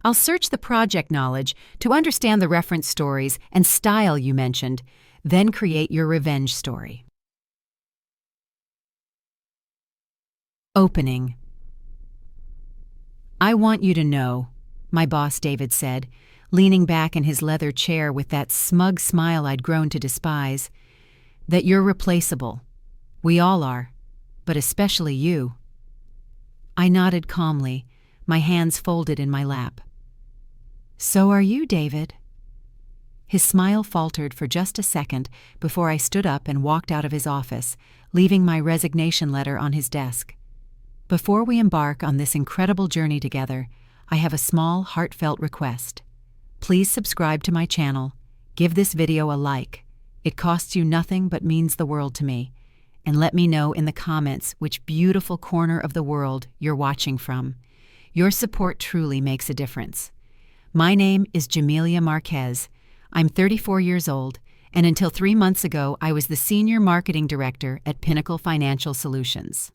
I'll search the project knowledge to understand the reference stories and style you mentioned, then create your revenge story. Opening. I want you to know, my boss David said, leaning back in his leather chair with that smug smile I'd grown to despise, that you're replaceable. We all are, but especially you. I nodded calmly, my hands folded in my lap. So are you, David. His smile faltered for just a second before I stood up and walked out of his office, leaving my resignation letter on his desk. Before we embark on this incredible journey together, I have a small, heartfelt request. Please subscribe to my channel, give this video a like. It costs you nothing but means the world to me. And let me know in the comments which beautiful corner of the world you're watching from. Your support truly makes a difference. My name is Jamelia Marquez. I'm 34 years old, and until 3 months ago, I was the Senior Marketing Director at Pinnacle Financial Solutions.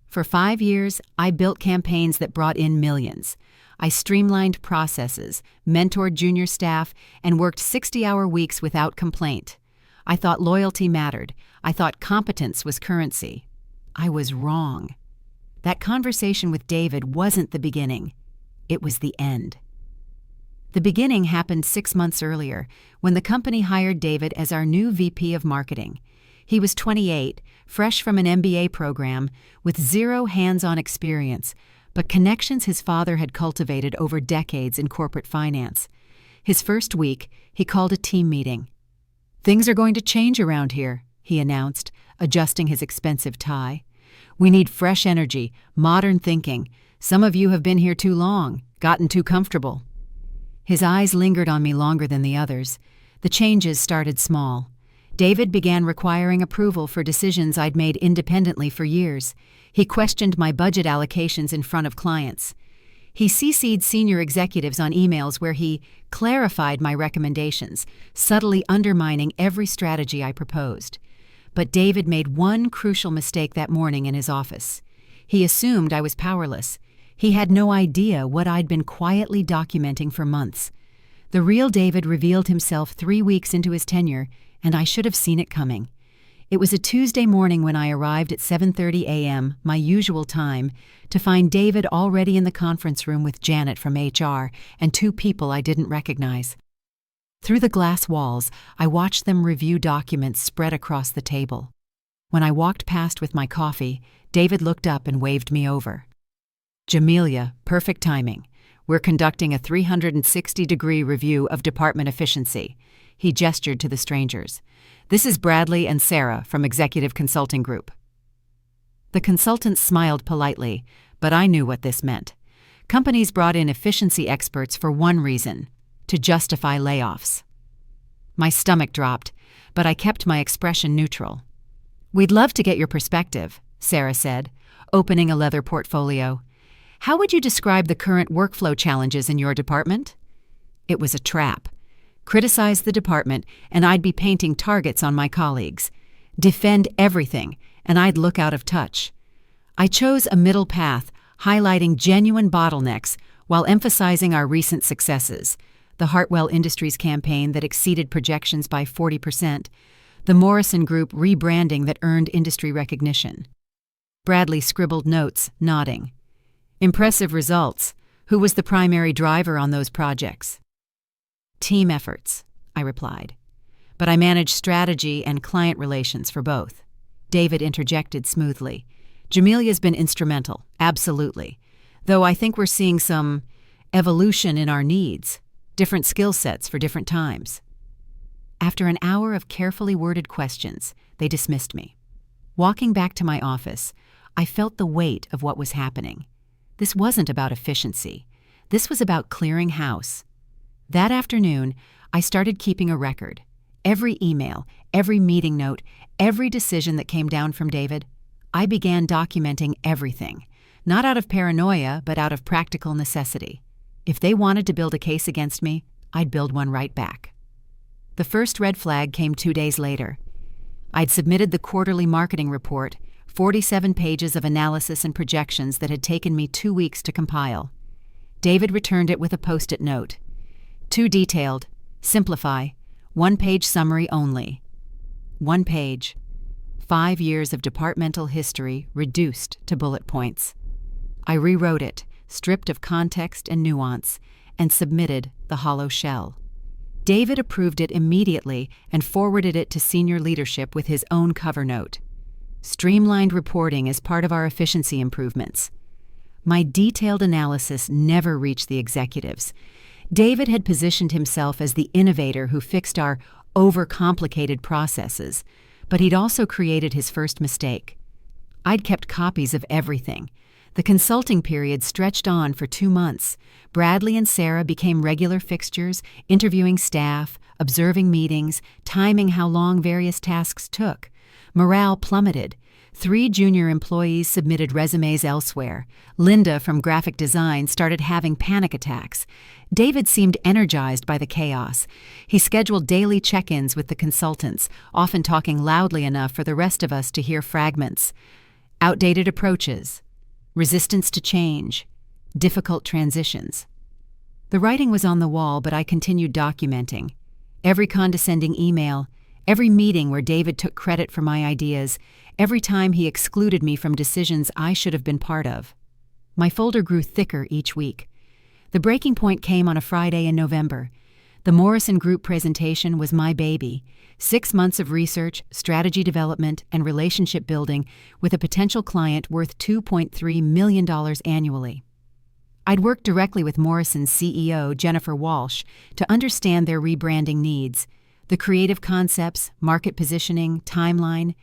For 5 years, I built campaigns that brought in millions. I streamlined processes, mentored junior staff, and worked 60-hour weeks without complaint. I thought loyalty mattered. I thought competence was currency. I was wrong. That conversation with David wasn't the beginning. It was the end. The beginning happened 6 months earlier, when the company hired David as our new VP of Marketing. He was 28, fresh from an MBA program, with zero hands-on experience, but connections his father had cultivated over decades in corporate finance. His first week, he called a team meeting. "Things are going to change around here," he announced, adjusting his expensive tie. "We need fresh energy, modern thinking. Some of you have been here too long, gotten too comfortable." His eyes lingered on me longer than the others. The changes started small. David began requiring approval for decisions I'd made independently for years. He questioned my budget allocations in front of clients. He CC'd senior executives on emails where he clarified my recommendations, subtly undermining every strategy I proposed. But David made one crucial mistake that morning in his office. He assumed I was powerless. He had no idea what I'd been quietly documenting for months. The real David revealed himself 3 weeks into his tenure, and I should have seen it coming. It was a Tuesday morning when I arrived at 7:30 a.m., my usual time, to find David already in the conference room with Janet from HR and 2 people I didn't recognize. Through the glass walls, I watched them review documents spread across the table. When I walked past with my coffee, David looked up and waved me over. "Jamelia, perfect timing. We're conducting a 360-degree review of department efficiency." He gestured to the strangers. "This is Bradley and Sarah from Executive Consulting Group." The consultants smiled politely, but I knew what this meant. Companies brought in efficiency experts for one reason: to justify layoffs. My stomach dropped, but I kept my expression neutral. "We'd love to get your perspective," Sarah said, opening a leather portfolio. "How would you describe the current workflow challenges in your department?" It was a trap. Criticize the department, and I'd be painting targets on my colleagues. Defend everything, and I'd look out of touch. I chose a middle path, highlighting genuine bottlenecks while emphasizing our recent successes: the Hartwell Industries campaign that exceeded projections by 40%, the Morrison Group rebranding that earned industry recognition. Bradley scribbled notes, nodding. "Impressive results. Who was the primary driver on those projects?" "Team efforts," I replied. "But I manage strategy and client relations for both." David interjected smoothly. "Jamelia's been instrumental, absolutely. Though I think we're seeing some evolution in our needs, different skill sets for different times." After an hour of carefully worded questions, they dismissed me. Walking back to my office, I felt the weight of what was happening. This wasn't about efficiency. This was about clearing house. That afternoon, I started keeping a record. Every email, every meeting note, every decision that came down from David, I began documenting everything, not out of paranoia, but out of practical necessity. If they wanted to build a case against me, I'd build one right back. The first red flag came 2 days later. I'd submitted the quarterly marketing report, 47 pages of analysis and projections that had taken me 2 weeks to compile. David returned it with a post-it note. Too detailed. Simplify. 1-page summary only. 1 page. 5 years of departmental history reduced to bullet points. I rewrote it, stripped of context and nuance, and submitted the hollow shell. David approved it immediately and forwarded it to senior leadership with his own cover note. Streamlined reporting is part of our efficiency improvements. My detailed analysis never reached the executives. David had positioned himself as the innovator who fixed our overcomplicated processes, but he'd also created his first mistake. I'd kept copies of everything. The consulting period stretched on for 2 months. Bradley and Sarah became regular fixtures, interviewing staff, observing meetings, timing how long various tasks took. Morale plummeted. 3 junior employees submitted resumes elsewhere. Linda from graphic design started having panic attacks. David seemed energized by the chaos. He scheduled daily check-ins with the consultants, often talking loudly enough for the rest of us to hear fragments. Outdated approaches. Resistance to change. Difficult transitions. The writing was on the wall, but I continued documenting. Every condescending email, every meeting where David took credit for my ideas, every time he excluded me from decisions I should have been part of. My folder grew thicker each week. The breaking point came on a Friday in November. The Morrison Group presentation was my baby. 6 months of research, strategy development, and relationship building with a potential client worth $2.3 million annually. I'd worked directly with Morrison's CEO, Jennifer Walsh, to understand their rebranding needs. The creative concepts, market positioning, timeline,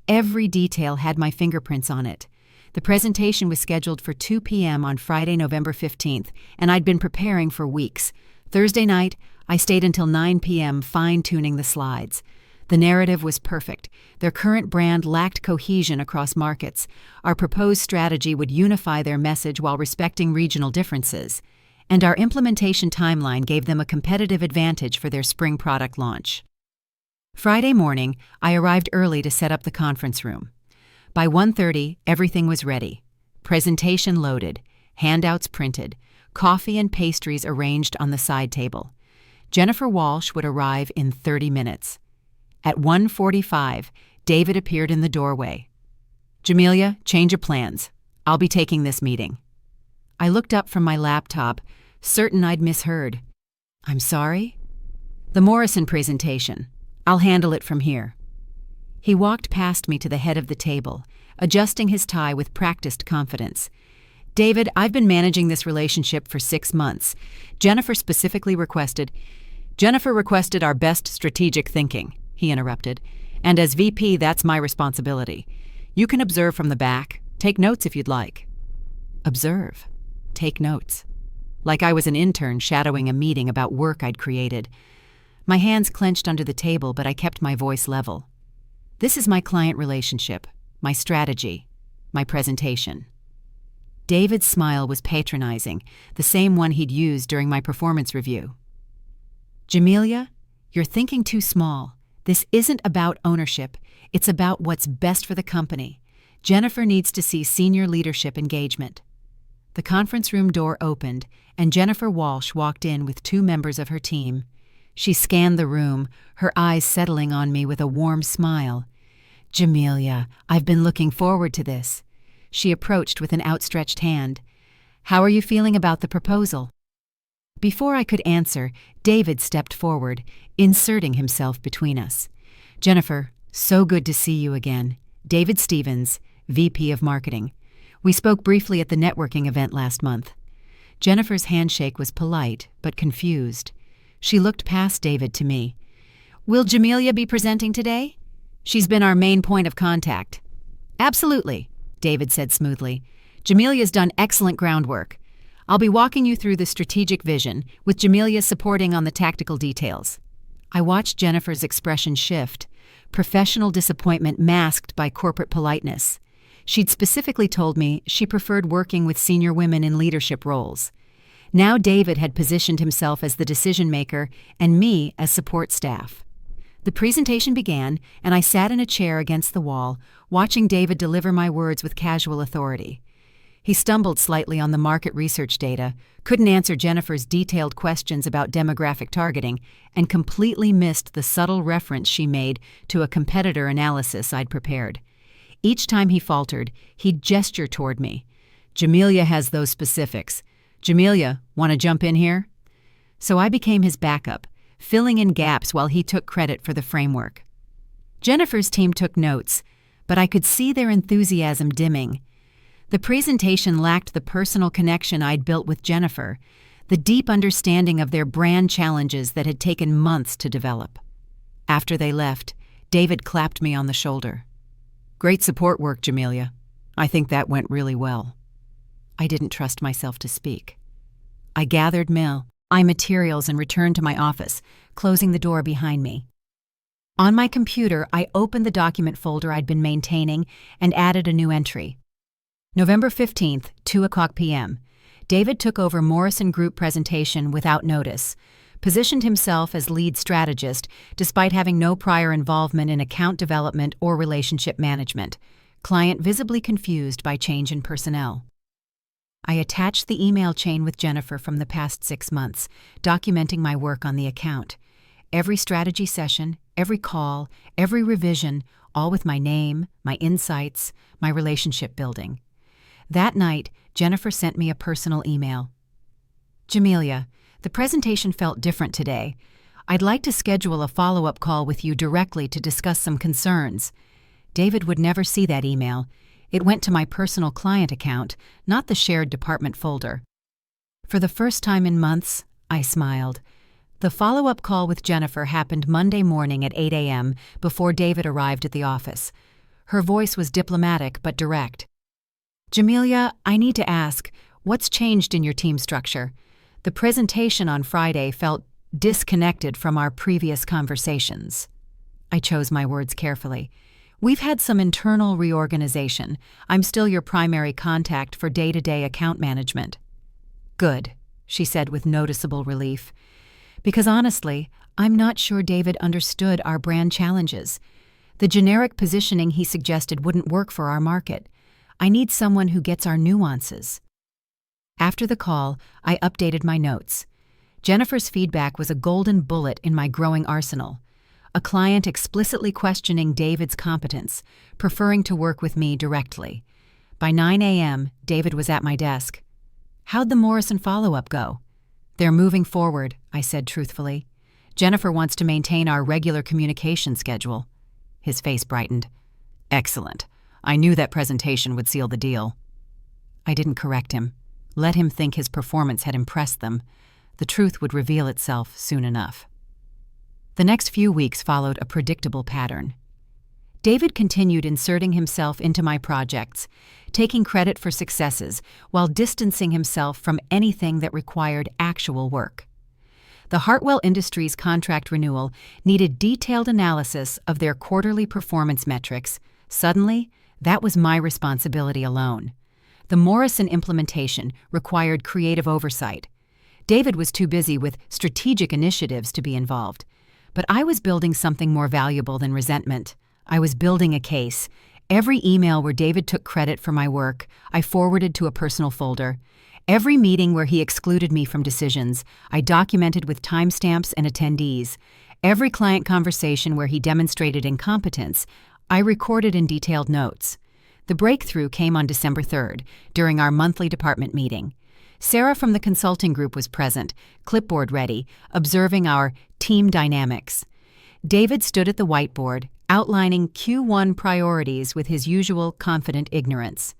every detail had my fingerprints on it. The presentation was scheduled for 2 p.m. on Friday, November 15th, and I'd been preparing for weeks. Thursday night, I stayed until 9 p.m. fine-tuning the slides. The narrative was perfect. Their current brand lacked cohesion across markets. Our proposed strategy would unify their message while respecting regional differences. And our implementation timeline gave them a competitive advantage for their spring product launch. Friday morning, I arrived early to set up the conference room. By 1:30, everything was ready. Presentation loaded, handouts printed, coffee and pastries arranged on the side table. Jennifer Walsh would arrive in 30 minutes. At 1:45, David appeared in the doorway. "Jamelia, change of plans. I'll be taking this meeting." I looked up from my laptop, certain I'd misheard. "I'm sorry?" "The Morrison presentation. I'll handle it from here." He walked past me to the head of the table, adjusting his tie with practiced confidence. "David, I've been managing this relationship for 6 months. Jennifer requested our best strategic thinking," he interrupted. "And as VP, that's my responsibility. You can observe from the back. Take notes if you'd like." Observe. Take notes. Like I was an intern shadowing a meeting about work I'd created. My hands clenched under the table, but I kept my voice level. This is my client relationship, my strategy, my presentation. David's smile was patronizing, the same one he'd used during my performance review. "Jamelia, you're thinking too small. This isn't about ownership. It's about what's best for the company. Jennifer needs to see senior leadership engagement." The conference room door opened, and Jennifer Walsh walked in with 2 members of her team. She scanned the room, her eyes settling on me with a warm smile. "Jamelia, I've been looking forward to this." She approached with an outstretched hand. "How are you feeling about the proposal?" Before I could answer, David stepped forward, inserting himself between us. "Jennifer, so good to see you again. David Stevens, VP of Marketing. We spoke briefly at the networking event last month." Jennifer's handshake was polite, but confused. She looked past David to me. "Will Jamelia be presenting today? She's been our main point of contact." "Absolutely," David said smoothly. "Jamelia's done excellent groundwork. I'll be walking you through the strategic vision, with Jamelia supporting on the tactical details." I watched Jennifer's expression shift, professional disappointment masked by corporate politeness. She'd specifically told me she preferred working with senior women in leadership roles. Now David had positioned himself as the decision-maker and me as support staff. The presentation began, and I sat in a chair against the wall, watching David deliver my words with casual authority. He stumbled slightly on the market research data, couldn't answer Jennifer's detailed questions about demographic targeting, and completely missed the subtle reference she made to a competitor analysis I'd prepared. Each time he faltered, he'd gesture toward me. "Jamelia has those specifics. Jamelia, want to jump in here?" So I became his backup, filling in gaps while he took credit for the framework. Jennifer's team took notes, but I could see their enthusiasm dimming. The presentation lacked the personal connection I'd built with Jennifer, the deep understanding of their brand challenges that had taken months to develop. After they left, David clapped me on the shoulder. "Great support work, Jamelia. I think that went really well." I didn't trust myself to speak. I gathered my materials and returned to my office, closing the door behind me. On my computer, I opened the document folder I'd been maintaining and added a new entry. November 15th, 2:00 p.m. David took over Morrison Group presentation without notice, positioned himself as lead strategist despite having no prior involvement in account development or relationship management, client visibly confused by change in personnel. I attached the email chain with Jennifer from the past 6 months, documenting my work on the account. Every strategy session, every call, every revision, all with my name, my insights, my relationship building. That night, Jennifer sent me a personal email. "Jamelia, the presentation felt different today. I'd like to schedule a follow-up call with you directly to discuss some concerns." David would never see that email. It went to my personal client account, not the shared department folder. For the first time in months, I smiled. The follow-up call with Jennifer happened Monday morning at 8 a.m. before David arrived at the office. Her voice was diplomatic but direct. "Jamelia, I need to ask, what's changed in your team structure? The presentation on Friday felt disconnected from our previous conversations." I chose my words carefully. "We've had some internal reorganization. I'm still your primary contact for day-to-day account management." "Good," she said with noticeable relief. "Because honestly, I'm not sure David understood our brand challenges. The generic positioning he suggested wouldn't work for our market. I need someone who gets our nuances." After the call, I updated my notes. Jennifer's feedback was a golden bullet in my growing arsenal. A client explicitly questioning David's competence, preferring to work with me directly. By 9 a.m., David was at my desk. "How'd the Morrison follow-up go?" "They're moving forward," I said truthfully. "Jennifer wants to maintain our regular communication schedule." His face brightened. "Excellent. I knew that presentation would seal the deal." I didn't correct him. Let him think his performance had impressed them. The truth would reveal itself soon enough. The next few weeks followed a predictable pattern. David continued inserting himself into my projects, taking credit for successes while distancing himself from anything that required actual work. The Hartwell Industries contract renewal needed detailed analysis of their quarterly performance metrics. Suddenly, that was my responsibility alone. The Morrison implementation required creative oversight. David was too busy with strategic initiatives to be involved. But I was building something more valuable than resentment. I was building a case. Every email where David took credit for my work, I forwarded to a personal folder. Every meeting where he excluded me from decisions, I documented with timestamps and attendees. Every client conversation where he demonstrated incompetence, I recorded in detailed notes. The breakthrough came on December 3rd, during our monthly department meeting. Sarah from the consulting group was present, clipboard ready, observing our team dynamics. David stood at the whiteboard, outlining Q1 priorities with his usual confident ignorance.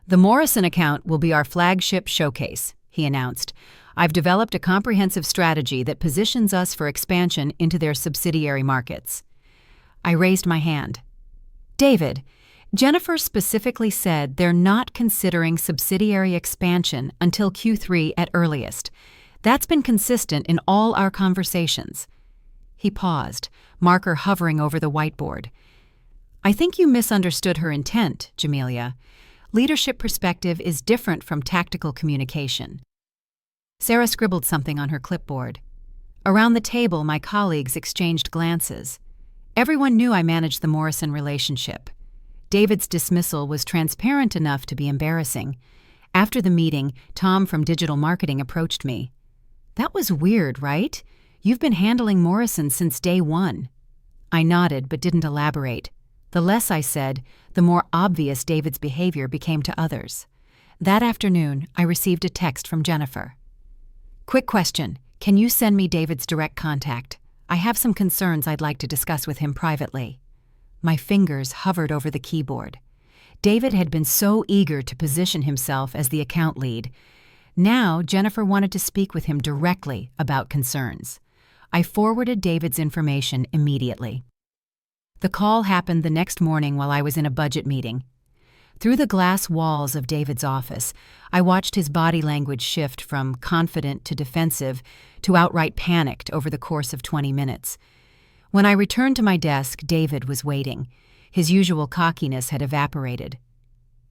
"The Morrison account will be our flagship showcase," he announced. "I've developed a comprehensive strategy that positions us for expansion into their subsidiary markets." I raised my hand. "David, Jennifer specifically said they're not considering subsidiary expansion until Q3 at earliest. That's been consistent in all our conversations." He paused, marker hovering over the whiteboard. "I think you misunderstood her intent, Jamelia. Leadership perspective is different from tactical communication." Sarah scribbled something on her clipboard. Around the table, my colleagues exchanged glances. Everyone knew I managed the Morrison relationship. David's dismissal was transparent enough to be embarrassing. After the meeting, Tom from digital marketing approached me. "That was weird, right? You've been handling Morrison since day one." I nodded but didn't elaborate. The less I said, the more obvious David's behavior became to others. That afternoon, I received a text from Jennifer. "Quick question. Can you send me David's direct contact? I have some concerns I'd like to discuss with him privately." My fingers hovered over the keyboard. David had been so eager to position himself as the account lead. Now, Jennifer wanted to speak with him directly about concerns. I forwarded David's information immediately. The call happened the next morning while I was in a budget meeting. Through the glass walls of David's office, I watched his body language shift from confident to defensive to outright panicked over the course of 20 minutes. When I returned to my desk, David was waiting. His usual cockiness had evaporated.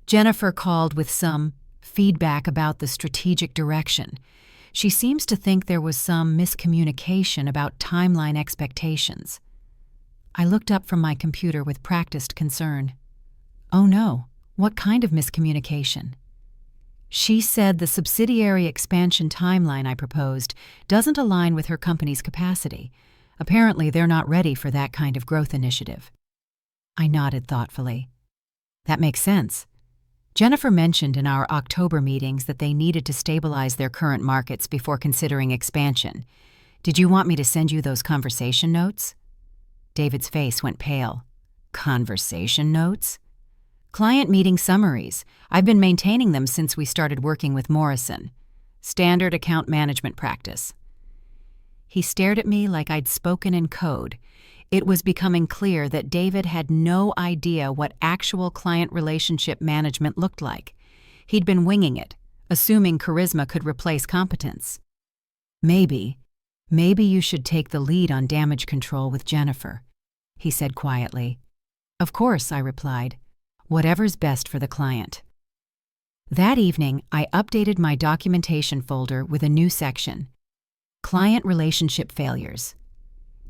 Jennifer called with some feedback about the strategic direction. She seems to think there was some miscommunication about timeline expectations. I looked up from my computer with practiced concern. "Oh no, what kind of miscommunication?" She said the subsidiary expansion timeline I proposed doesn't align with her company's capacity. Apparently, they're not ready for that kind of growth initiative. I nodded thoughtfully. That makes sense. Jennifer mentioned in our October meetings that they needed to stabilize their current markets before considering expansion. Did you want me to send you those conversation notes? David's face went pale. Conversation notes? Client meeting summaries. I've been maintaining them since we started working with Morrison. Standard account management practice. He stared at me like I'd spoken in code. It was becoming clear that David had no idea what actual client relationship management looked like. He'd been winging it, assuming charisma could replace competence. Maybe you should take the lead on damage control with Jennifer, he said quietly. Of course, I replied. Whatever's best for the client. That evening, I updated my documentation folder with a new section. Client relationship failures.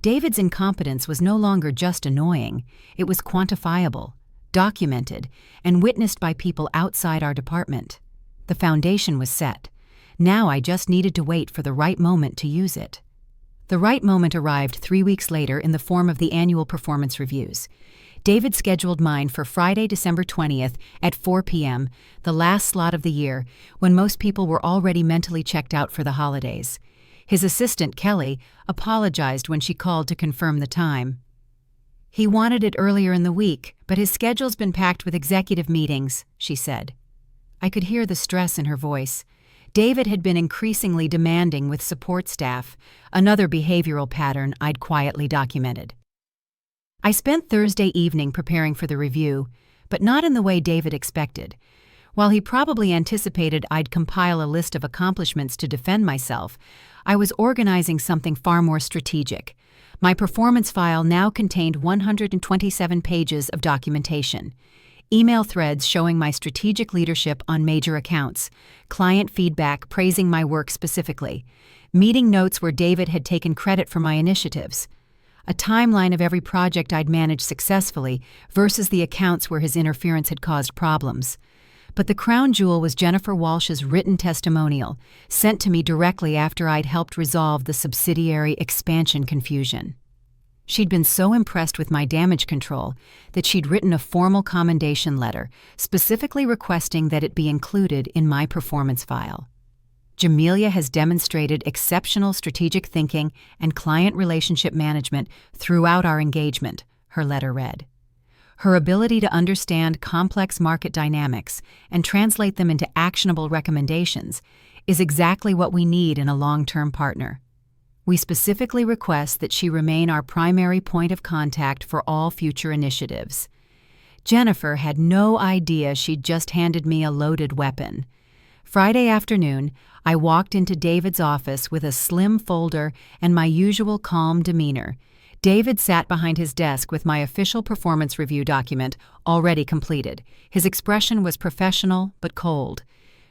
David's incompetence was no longer just annoying, it was quantifiable, documented, and witnessed by people outside our department. The foundation was set. Now I just needed to wait for the right moment to use it. The right moment arrived 3 weeks later in the form of the annual performance reviews. David scheduled mine for Friday, December 20th at 4 p.m., the last slot of the year, when most people were already mentally checked out for the holidays. His assistant, Kelly, apologized when she called to confirm the time. He wanted it earlier in the week, but his schedule's been packed with executive meetings, she said. I could hear the stress in her voice. David had been increasingly demanding with support staff, another behavioral pattern I'd quietly documented. I spent Thursday evening preparing for the review, but not in the way David expected. While he probably anticipated I'd compile a list of accomplishments to defend myself, I was organizing something far more strategic. My performance file now contained 127 pages of documentation. Email threads showing my strategic leadership on major accounts, client feedback praising my work specifically, meeting notes where David had taken credit for my initiatives, a timeline of every project I'd managed successfully versus the accounts where his interference had caused problems. But the crown jewel was Jennifer Walsh's written testimonial, sent to me directly after I'd helped resolve the subsidiary expansion confusion. She'd been so impressed with my damage control that she'd written a formal commendation letter, specifically requesting that it be included in my performance file. Jamelia has demonstrated exceptional strategic thinking and client relationship management throughout our engagement, her letter read. Her ability to understand complex market dynamics and translate them into actionable recommendations is exactly what we need in a long-term partner. We specifically request that she remain our primary point of contact for all future initiatives. Jennifer had no idea she'd just handed me a loaded weapon. Friday afternoon, I walked into David's office with a slim folder and my usual calm demeanor. David sat behind his desk with my official performance review document already completed. His expression was professional but cold.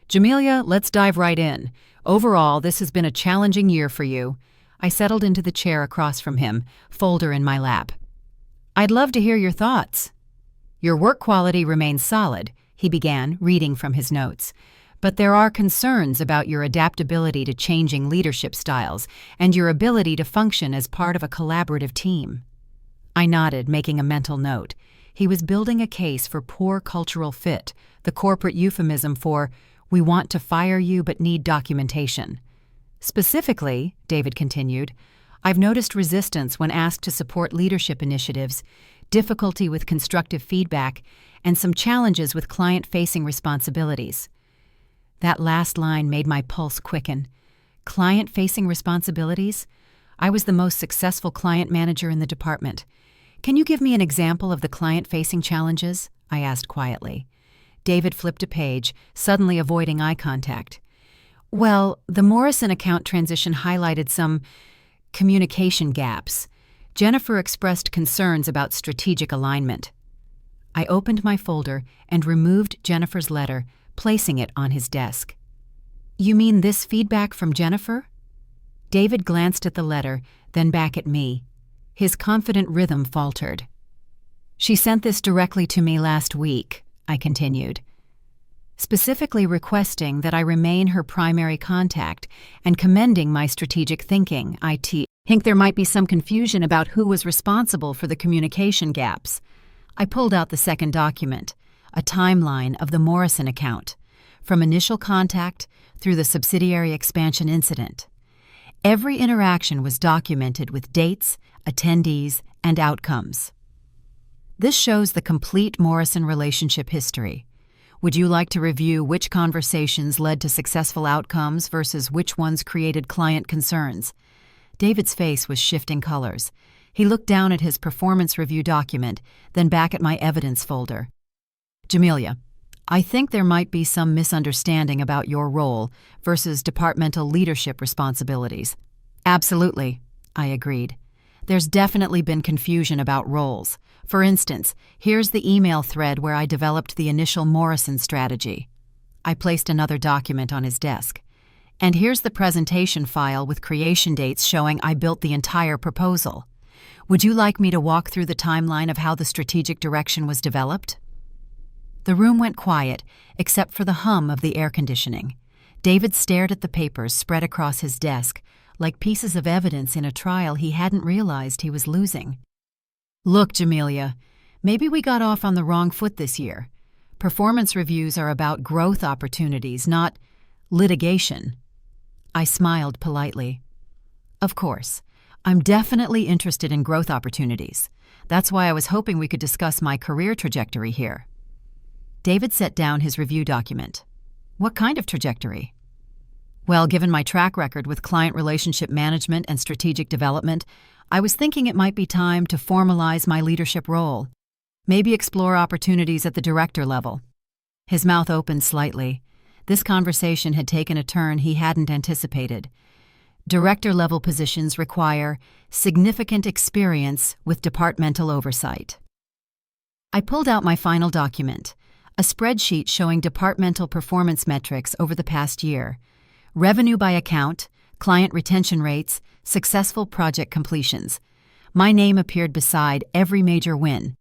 Jamelia, let's dive right in. Overall, this has been a challenging year for you. I settled into the chair across from him, folder in my lap. I'd love to hear your thoughts. Your work quality remains solid, he began, reading from his notes. but there are concerns about your adaptability to changing leadership styles and your ability to function as part of a collaborative team." I nodded, making a mental note. He was building a case for poor cultural fit, the corporate euphemism for, "We want to fire you but need documentation." "Specifically," David continued, "I've noticed resistance when asked to support leadership initiatives, difficulty with constructive feedback, and some challenges with client-facing responsibilities." That last line made my pulse quicken. Client-facing responsibilities? I was the most successful client manager in the department. "Can you give me an example of the client-facing challenges?" I asked quietly. David flipped a page, suddenly avoiding eye contact. "Well, the Morrison account transition highlighted some communication gaps. Jennifer expressed concerns about strategic alignment." I opened my folder and removed Jennifer's letter, placing it on his desk. "You mean this feedback from Jennifer?" David glanced at the letter, then back at me. His confident rhythm faltered. "She sent this directly to me last week," I continued, "specifically requesting that I remain her primary contact and commending my strategic thinking. I think there might be some confusion about who was responsible for the communication gaps." I pulled out the second document, a timeline of the Morrison account, from initial contact through the subsidiary expansion incident. Every interaction was documented with dates, attendees, and outcomes. This shows the complete Morrison relationship history. Would you like to review which conversations led to successful outcomes versus which ones created client concerns? David's face was shifting colors. He looked down at his performance review document, then back at my evidence folder. "Jamelia, I think there might be some misunderstanding about your role versus departmental leadership responsibilities." "Absolutely," I agreed. "There's definitely been confusion about roles. For instance, here's the email thread where I developed the initial Morrison strategy." I placed another document on his desk. "And here's the presentation file with creation dates showing I built the entire proposal. Would you like me to walk through the timeline of how the strategic direction was developed?" The room went quiet, except for the hum of the air conditioning. David stared at the papers spread across his desk, like pieces of evidence in a trial he hadn't realized he was losing. "Look, Jamelia, maybe we got off on the wrong foot this year. Performance reviews are about growth opportunities, not litigation." I smiled politely. "Of course. I'm definitely interested in growth opportunities. That's why I was hoping we could discuss my career trajectory here." David set down his review document. "What kind of trajectory?" "Well, given my track record with client relationship management and strategic development, I was thinking it might be time to formalize my leadership role. Maybe explore opportunities at the director level." His mouth opened slightly. This conversation had taken a turn he hadn't anticipated. Director-level positions require significant experience with departmental oversight. I pulled out my final document, a spreadsheet showing departmental performance metrics over the past year: revenue by account, client retention rates, successful project completions. My name appeared beside every major win.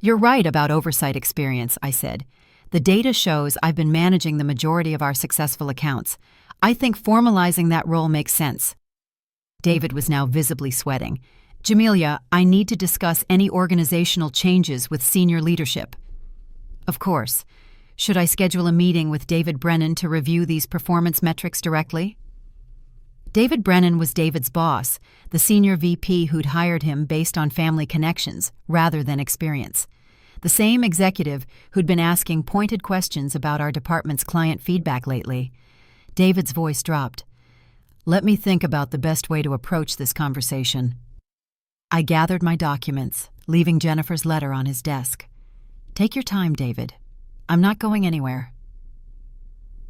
"You're right about oversight experience," I said. "The data shows I've been managing the majority of our successful accounts. I think formalizing that role makes sense." David was now visibly sweating. "Jamelia, I need to discuss any organizational changes with senior leadership." "Of course. Should I schedule a meeting with David Brennan to review these performance metrics directly?" David Brennan was David's boss, the senior VP who'd hired him based on family connections rather than experience. The same executive who'd been asking pointed questions about our department's client feedback lately. David's voice dropped. "Let me think about the best way to approach this conversation." I gathered my documents, leaving Jennifer's letter on his desk. "Take your time, David. I'm not going anywhere."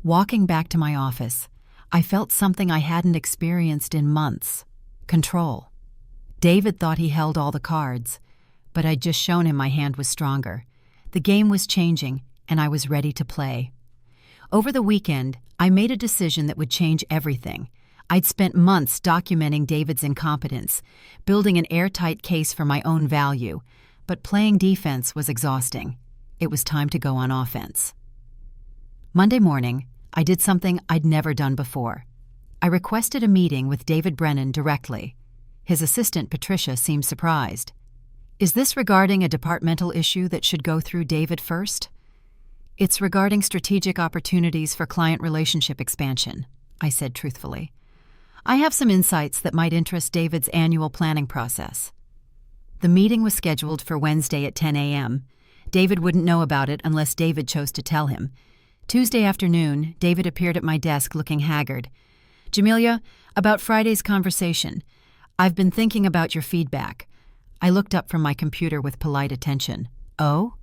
Walking back to my office, I felt something I hadn't experienced in months: control. David thought he held all the cards, but I'd just shown him my hand was stronger. The game was changing, and I was ready to play. Over the weekend, I made a decision that would change everything. I'd spent months documenting David's incompetence, building an airtight case for my own value, but playing defense was exhausting. It was time to go on offense. Monday morning, I did something I'd never done before. I requested a meeting with David Brennan directly. His assistant, Patricia, seemed surprised. Is this regarding a departmental issue that should go through David first? It's regarding strategic opportunities for client relationship expansion, I said truthfully. I have some insights that might interest David's annual planning process. The meeting was scheduled for Wednesday at 10 a.m. David wouldn't know about it unless David chose to tell him. Tuesday afternoon, David appeared at my desk looking haggard. Jamelia, about Friday's conversation. I've been thinking about your feedback. I looked up from my computer with polite attention. Oh?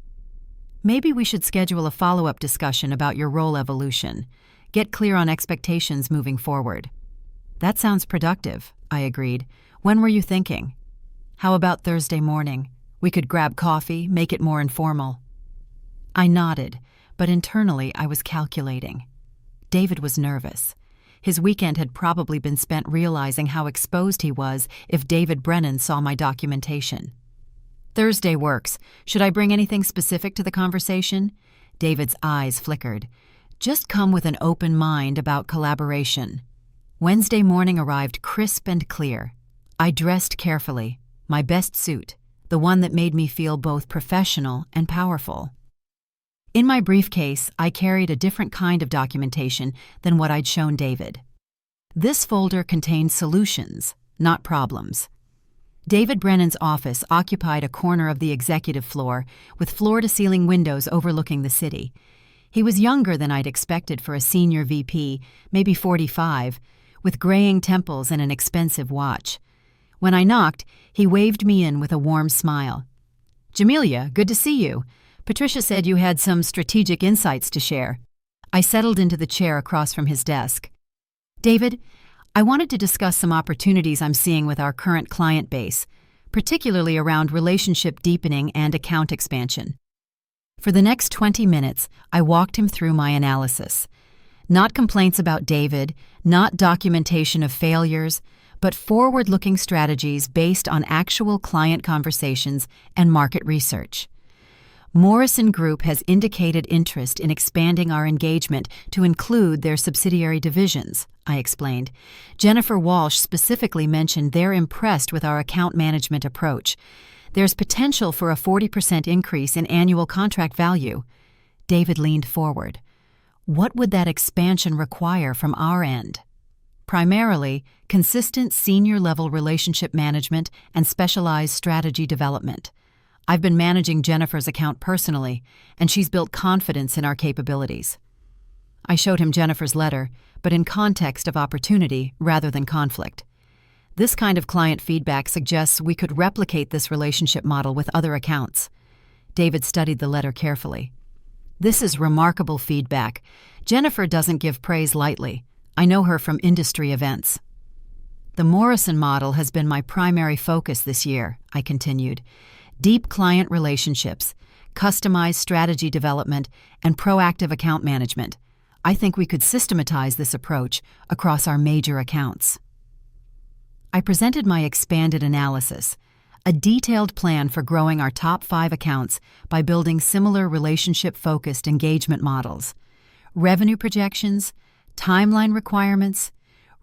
Maybe we should schedule a follow-up discussion about your role evolution. Get clear on expectations moving forward. That sounds productive, I agreed. When were you thinking? How about Thursday morning? We could grab coffee, make it more informal. I nodded, but internally I was calculating. David was nervous. His weekend had probably been spent realizing how exposed he was if David Brennan saw my documentation. Thursday works. Should I bring anything specific to the conversation? David's eyes flickered. Just come with an open mind about collaboration. Wednesday morning arrived crisp and clear. I dressed carefully, my best suit, the one that made me feel both professional and powerful. In my briefcase, I carried a different kind of documentation than what I'd shown David. This folder contained solutions, not problems. David Brennan's office occupied a corner of the executive floor with floor-to-ceiling windows overlooking the city. He was younger than I'd expected for a senior VP, maybe 45, with graying temples and an expensive watch. When I knocked, he waved me in with a warm smile. Jamelia, good to see you. Patricia said you had some strategic insights to share. I settled into the chair across from his desk. David, I wanted to discuss some opportunities I'm seeing with our current client base, particularly around relationship deepening and account expansion. For the next 20 minutes, I walked him through my analysis. Not complaints about David, not documentation of failures, but forward-looking strategies based on actual client conversations and market research. Morrison Group has indicated interest in expanding our engagement to include their subsidiary divisions, I explained. Jennifer Walsh specifically mentioned they're impressed with our account management approach. There's potential for a 40% increase in annual contract value. David leaned forward. What would that expansion require from our end? Primarily, consistent senior-level relationship management and specialized strategy development. I've been managing Jennifer's account personally, and she's built confidence in our capabilities. I showed him Jennifer's letter, but in context of opportunity rather than conflict. This kind of client feedback suggests we could replicate this relationship model with other accounts. David studied the letter carefully. This is remarkable feedback. Jennifer doesn't give praise lightly. I know her from industry events. The Morrison model has been my primary focus this year, I continued. Deep client relationships, customized strategy development, and proactive account management. I think we could systematize this approach across our major accounts. I presented my expanded analysis, a detailed plan for growing our top 5 accounts by building similar relationship-focused engagement models, revenue projections, timeline requirements,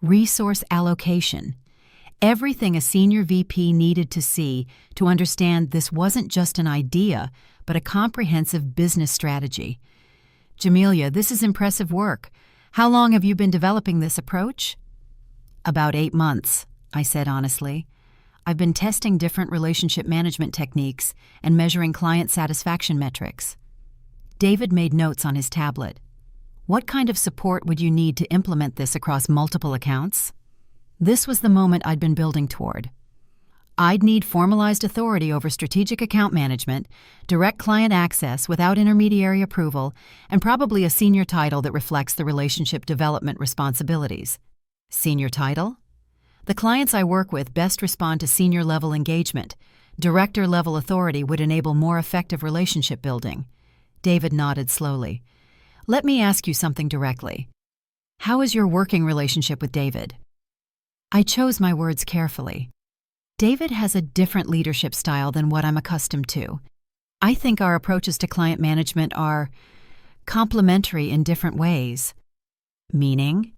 resource allocation. Everything a senior VP needed to see to understand this wasn't just an idea, but a comprehensive business strategy. Jamelia, this is impressive work. How long have you been developing this approach? About 8 months, I said honestly. I've been testing different relationship management techniques and measuring client satisfaction metrics. David made notes on his tablet. What kind of support would you need to implement this across multiple accounts? This was the moment I'd been building toward. I'd need formalized authority over strategic account management, direct client access without intermediary approval, and probably a senior title that reflects the relationship development responsibilities. Senior title? The clients I work with best respond to senior-level engagement. Director-level authority would enable more effective relationship building. David nodded slowly. Let me ask you something directly. How is your working relationship with David? I chose my words carefully. David has a different leadership style than what I'm accustomed to. I think our approaches to client management are complementary in different ways. Meaning?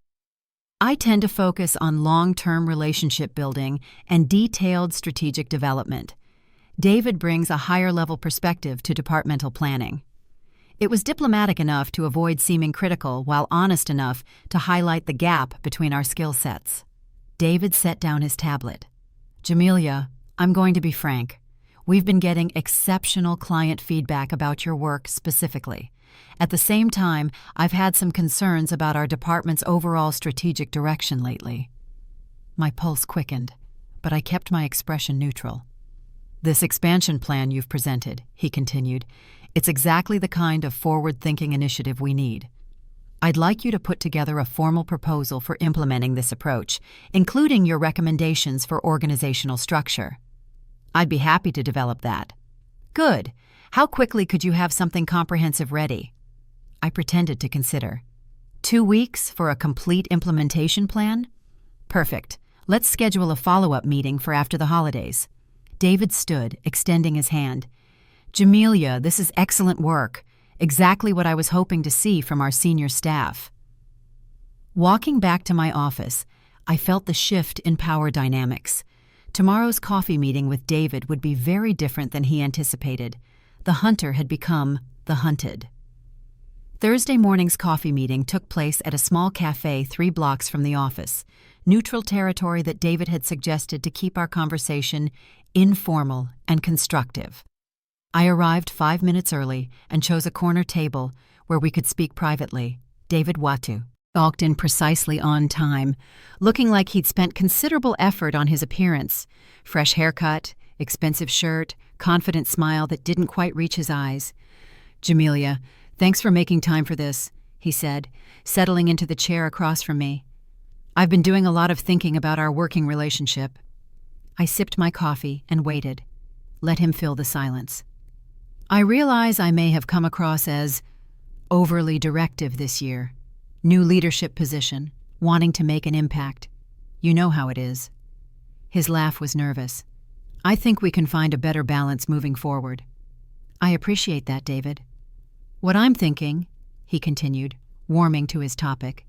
I tend to focus on long-term relationship building and detailed strategic development. David brings a higher-level perspective to departmental planning. It was diplomatic enough to avoid seeming critical while honest enough to highlight the gap between our skill sets. David set down his tablet. Jamelia, I'm going to be frank. We've been getting exceptional client feedback about your work specifically. At the same time, I've had some concerns about our department's overall strategic direction lately. My pulse quickened, but I kept my expression neutral. This expansion plan you've presented, he continued, it's exactly the kind of forward-thinking initiative we need. I'd like you to put together a formal proposal for implementing this approach, including your recommendations for organizational structure. I'd be happy to develop that. Good. How quickly could you have something comprehensive ready? I pretended to consider. 2 weeks for a complete implementation plan? Perfect. Let's schedule a follow-up meeting for after the holidays. David stood, extending his hand. Jamelia, this is excellent work. Exactly what I was hoping to see from our senior staff. Walking back to my office, I felt the shift in power dynamics. Tomorrow's coffee meeting with David would be very different than he anticipated. The hunter had become the hunted. Thursday morning's coffee meeting took place at a small cafe 3 blocks from the office, neutral territory that David had suggested to keep our conversation informal and constructive. I arrived 5 minutes early and chose a corner table where we could speak privately. David Watu walked in precisely on time, looking like he'd spent considerable effort on his appearance. Fresh haircut, expensive shirt, confident smile that didn't quite reach his eyes. Jamelia, thanks for making time for this, he said, settling into the chair across from me. I've been doing a lot of thinking about our working relationship. I sipped my coffee and waited. Let him fill the silence. I realize I may have come across as overly directive this year. New leadership position, wanting to make an impact. You know how it is. His laugh was nervous. I think we can find a better balance moving forward. I appreciate that, David. What I'm thinking, he continued, warming to his topic,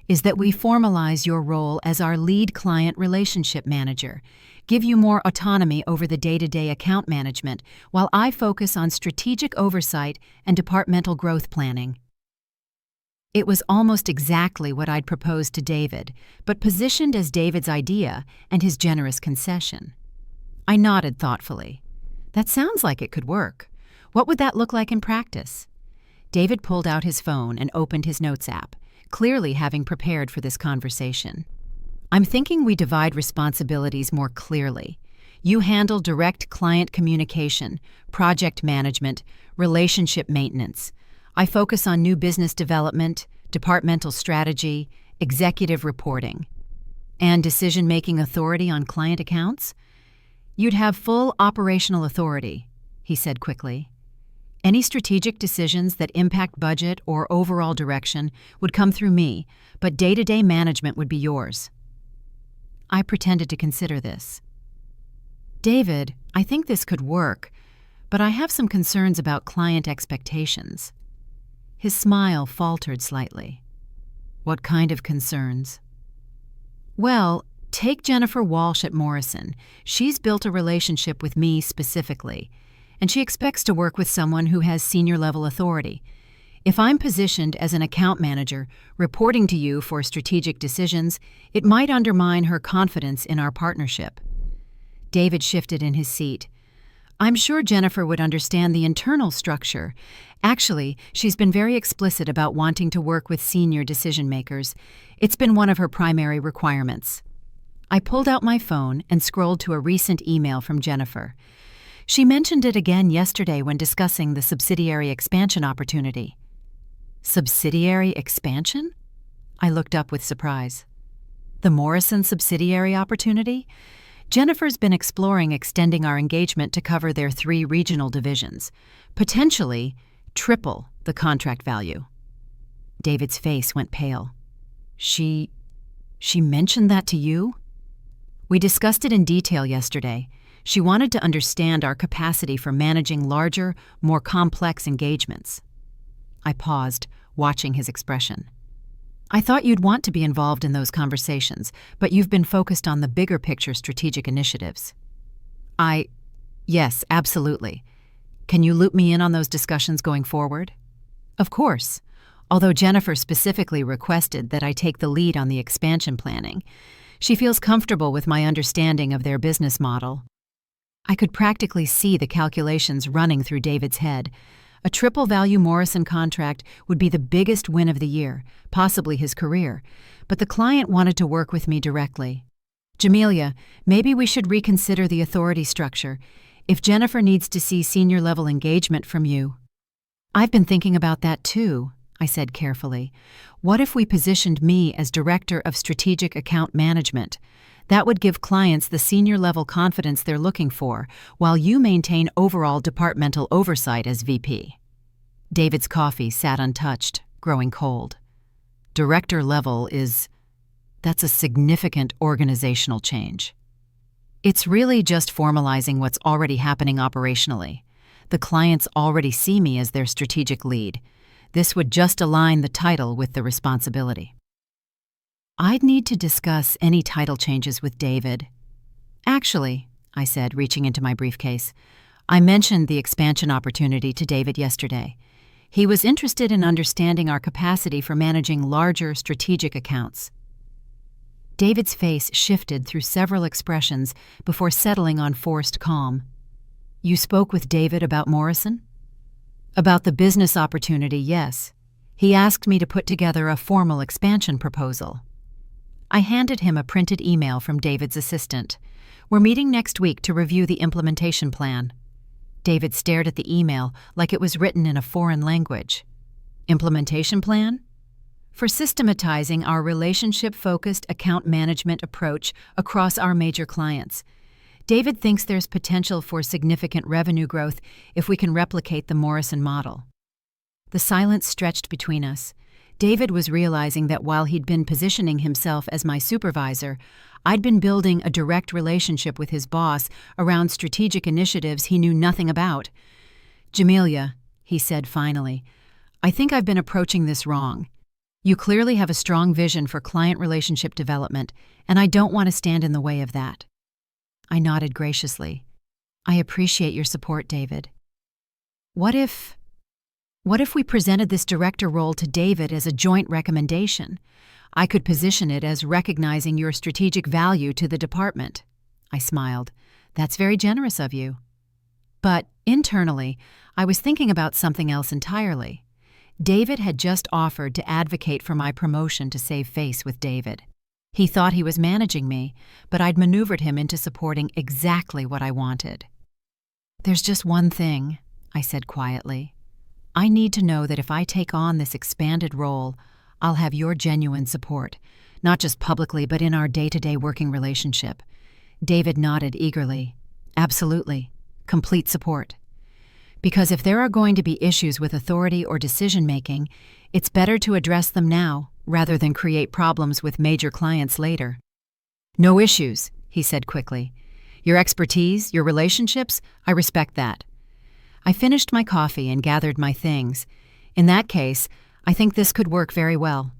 is that we formalize your role as our lead client relationship manager, give you more autonomy over the day-to-day account management, while I focus on strategic oversight and departmental growth planning. It was almost exactly what I'd proposed to David, but positioned as David's idea and his generous concession. I nodded thoughtfully. That sounds like it could work. What would that look like in practice? David pulled out his phone and opened his notes app, clearly having prepared for this conversation. I'm thinking we divide responsibilities more clearly. You handle direct client communication, project management, relationship maintenance. I focus on new business development, departmental strategy, executive reporting. And decision-making authority on client accounts? You'd have full operational authority, he said quickly. Any strategic decisions that impact budget or overall direction would come through me, but day-to-day management would be yours. I pretended to consider this. David, I think this could work, but I have some concerns about client expectations. His smile faltered slightly. What kind of concerns? Well, take Jennifer Walsh at Morrison. She's built a relationship with me specifically, and she expects to work with someone who has senior-level authority. If I'm positioned as an account manager, reporting to you for strategic decisions, it might undermine her confidence in our partnership. David shifted in his seat. I'm sure Jennifer would understand the internal structure. Actually, she's been very explicit about wanting to work with senior decision-makers. It's been one of her primary requirements. I pulled out my phone and scrolled to a recent email from Jennifer. She mentioned it again yesterday when discussing the subsidiary expansion opportunity. Subsidiary expansion? I looked up with surprise. The Morrison subsidiary opportunity? Jennifer's been exploring extending our engagement to cover their 3 regional divisions, potentially triple the contract value. David's face went pale. She mentioned that to you? We discussed it in detail yesterday. She wanted to understand our capacity for managing larger, more complex engagements. I paused, watching his expression. I thought you'd want to be involved in those conversations, but you've been focused on the bigger picture strategic initiatives. Yes, absolutely. Can you loop me in on those discussions going forward? Of course. Although Jennifer specifically requested that I take the lead on the expansion planning, she feels comfortable with my understanding of their business model. I could practically see the calculations running through David's head. A triple-value Morrison contract would be the biggest win of the year, possibly his career, but the client wanted to work with me directly. Jamelia, maybe we should reconsider the authority structure. If Jennifer needs to see senior-level engagement from you. I've been thinking about that too, I said carefully. What if we positioned me as Director of Strategic Account Management? That would give clients the senior-level confidence they're looking for, while you maintain overall departmental oversight as VP. David's coffee sat untouched, growing cold. Director level that's a significant organizational change. It's really just formalizing what's already happening operationally. The clients already see me as their strategic lead. This would just align the title with the responsibility. I'd need to discuss any title changes with David. Actually, I said, reaching into my briefcase, I mentioned the expansion opportunity to David yesterday. He was interested in understanding our capacity for managing larger strategic accounts. David's face shifted through several expressions before settling on forced calm. You spoke with David about Morrison? About the business opportunity, yes. He asked me to put together a formal expansion proposal. I handed him a printed email from David's assistant. We're meeting next week to review the implementation plan. David stared at the email like it was written in a foreign language. Implementation plan? For systematizing our relationship-focused account management approach across our major clients. David thinks there's potential for significant revenue growth if we can replicate the Morrison model. The silence stretched between us. David was realizing that while he'd been positioning himself as my supervisor, I'd been building a direct relationship with his boss around strategic initiatives he knew nothing about. Jamelia, he said finally, I think I've been approaching this wrong. You clearly have a strong vision for client relationship development, and I don't want to stand in the way of that. I nodded graciously. I appreciate your support, David. What if we presented this director role to David as a joint recommendation? I could position it as recognizing your strategic value to the department. I smiled. That's very generous of you. But internally, I was thinking about something else entirely. David had just offered to advocate for my promotion to save face with David. He thought he was managing me, but I'd maneuvered him into supporting exactly what I wanted. There's just one thing, I said quietly. I need to know that if I take on this expanded role, I'll have your genuine support, not just publicly but in our day-to-day working relationship. David nodded eagerly. Absolutely. Complete support. Because if there are going to be issues with authority or decision-making, it's better to address them now rather than create problems with major clients later. No issues, he said quickly. Your expertise, your relationships, I respect that. I finished my coffee and gathered my things. In that case, I think this could work very well.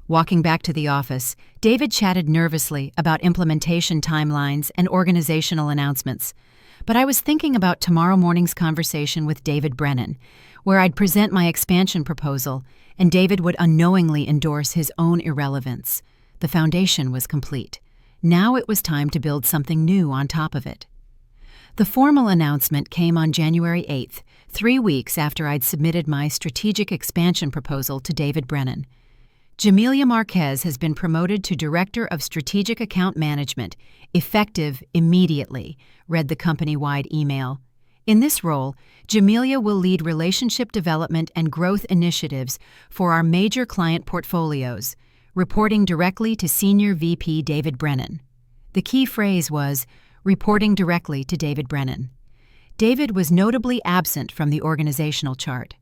Walking back to the office, David chatted nervously about implementation timelines and organizational announcements. But I was thinking about tomorrow morning's conversation with David Brennan, where I'd present my expansion proposal, and David would unknowingly endorse his own irrelevance. The foundation was complete. Now it was time to build something new on top of it. The formal announcement came on January 8th, 3 weeks after I'd submitted my strategic expansion proposal to David Brennan. Jamelia Marquez has been promoted to Director of Strategic Account Management, effective immediately, read the company-wide email. In this role, Jamelia will lead relationship development and growth initiatives for our major client portfolios, reporting directly to Senior VP David Brennan. The key phrase was, reporting directly to David Brennan. David was notably absent from the organizational chart.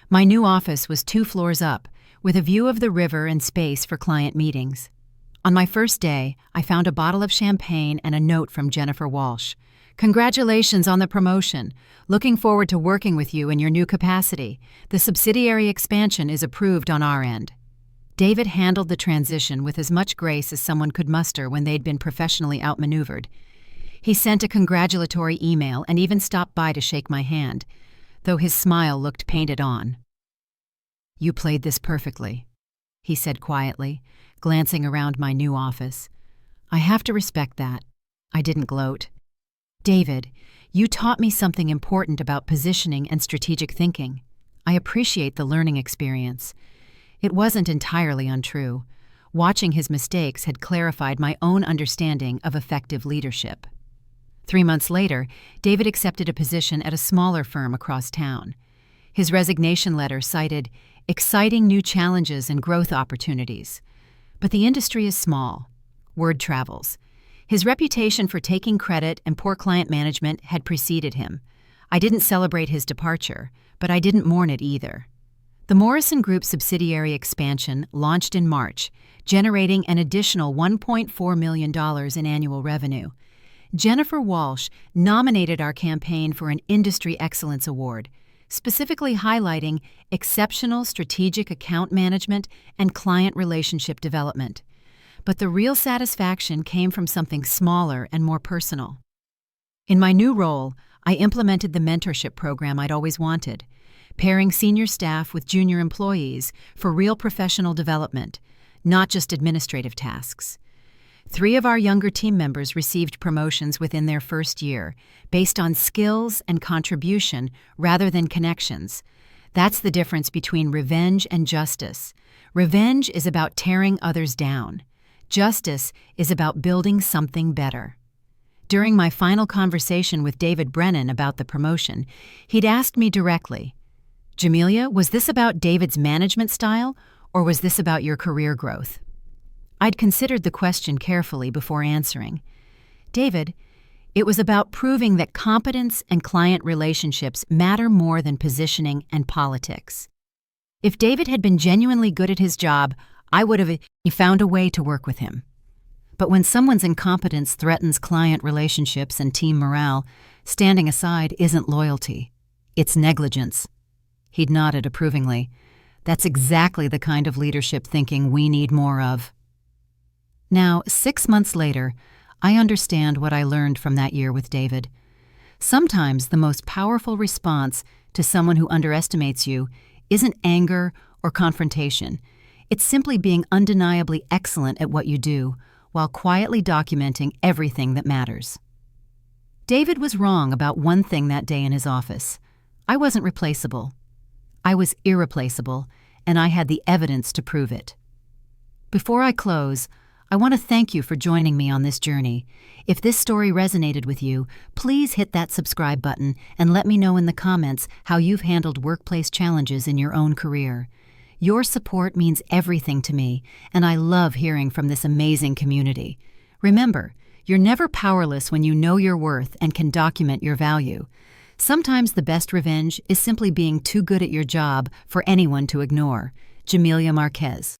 My new office was 2 floors up, with a view of the river and space for client meetings. On my first day, I found a bottle of champagne and a note from Jennifer Walsh. Congratulations on the promotion. Looking forward to working with you in your new capacity. The subsidiary expansion is approved on our end. David handled the transition with as much grace as someone could muster when they'd been professionally outmaneuvered. He sent a congratulatory email and even stopped by to shake my hand, though his smile looked painted on. "You played this perfectly," he said quietly, glancing around my new office. "I have to respect that." I didn't gloat. "David, you taught me something important about positioning and strategic thinking. I appreciate the learning experience." It wasn't entirely untrue. Watching his mistakes had clarified my own understanding of effective leadership. 3 months later, David accepted a position at a smaller firm across town. His resignation letter cited exciting new challenges and growth opportunities. But the industry is small. Word travels. His reputation for taking credit and poor client management had preceded him. I didn't celebrate his departure, but I didn't mourn it either. The Morrison Group subsidiary expansion launched in March, generating an additional $1.4 million in annual revenue. Jennifer Walsh nominated our campaign for an Industry Excellence Award, specifically highlighting exceptional strategic account management and client relationship development. But the real satisfaction came from something smaller and more personal. In my new role, I implemented the mentorship program I'd always wanted, pairing senior staff with junior employees for real professional development, not just administrative tasks. 3 of our younger team members received promotions within their first year, based on skills and contribution rather than connections. That's the difference between revenge and justice. Revenge is about tearing others down. Justice is about building something better. During my final conversation with David Brennan about the promotion, he'd asked me directly, "Jamelia, was this about David's management style, or was this about your career growth?" I'd considered the question carefully before answering. "David, it was about proving that competence and client relationships matter more than positioning and politics. If David had been genuinely good at his job, I would have found a way to work with him. But when someone's incompetence threatens client relationships and team morale, standing aside isn't loyalty. It's negligence." He'd nodded approvingly. "That's exactly the kind of leadership thinking we need more of." Now, 6 months later, I understand what I learned from that year with David. Sometimes the most powerful response to someone who underestimates you isn't anger or confrontation. It's simply being undeniably excellent at what you do, while quietly documenting everything that matters. David was wrong about one thing that day in his office. I wasn't replaceable. I was irreplaceable, and I had the evidence to prove it. Before I close, I want to thank you for joining me on this journey. If this story resonated with you, please hit that subscribe button and let me know in the comments how you've handled workplace challenges in your own career. Your support means everything to me, and I love hearing from this amazing community. Remember, you're never powerless when you know your worth and can document your value. Sometimes the best revenge is simply being too good at your job for anyone to ignore. Jamelia Marquez.